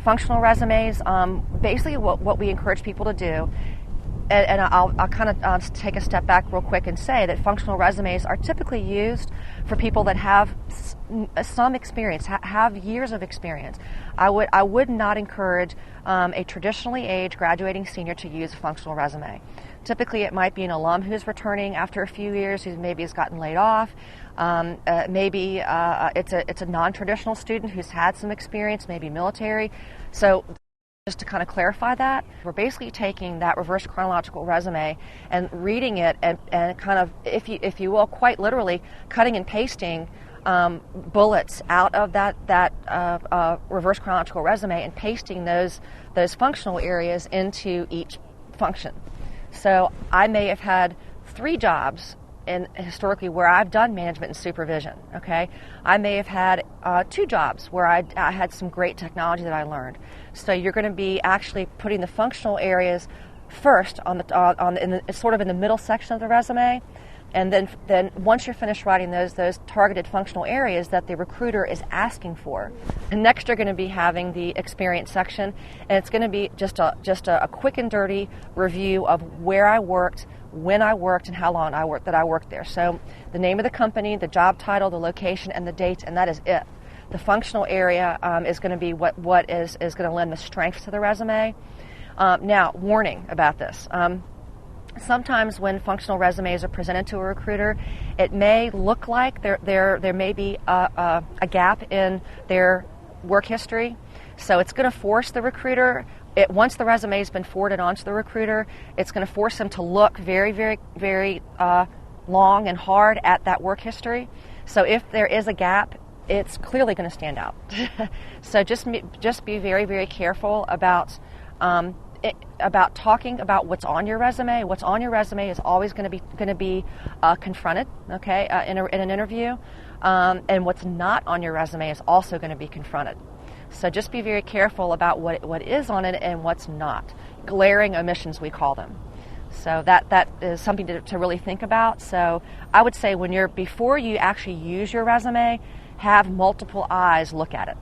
functional resumes, basically what we encourage people to do, and I'll kind of take a step back real quick and say that functional resumes are typically used for people that have some experience, have years of experience. I would not encourage a traditionally aged graduating senior to use a functional resume. Typically, it might be an alum who's returning after a few years, who maybe has gotten laid off. Maybe it's a non-traditional student who's had some experience, maybe military. So just to kind of clarify that, we're basically taking that reverse chronological resume and reading it and kind of, if you will, quite literally cutting and pasting bullets out of that reverse chronological resume and pasting those functional areas into each function. So I may have had 3 jobs historically where I've done management and supervision. Okay, I may have had 2 jobs where I had some great technology that I learned. So you're going to be actually putting the functional areas first sort of in the middle section of the resume, and then once you're finished writing those targeted functional areas that the recruiter is asking for, and next you're going to be having the experience section, and it's going to be just a quick and dirty review of where I worked, when I worked, and how long I worked there. So the name of the company, the job title, the location, and the dates, and that is it. The functional area is going to be what is going to lend the strength to the resume. Now, warning about this. Sometimes when functional resumes are presented to a recruiter, it may look like there may be a gap in their work history. So it's going to force the recruiter, once the resume has been forwarded on to the recruiter, it's going to force them to look very, very, very long and hard at that work history. So if there is a gap, it's clearly going to stand out. So just be very, very careful about talking about what's on your resume. What's on your resume is always going to be confronted, okay, in an interview, and what's not on your resume is also going to be confronted. So just be very careful about what is on it and what's not. Glaring omissions, we call them. So that is something to really think about. So I would say before you actually use your resume, have multiple eyes look at it.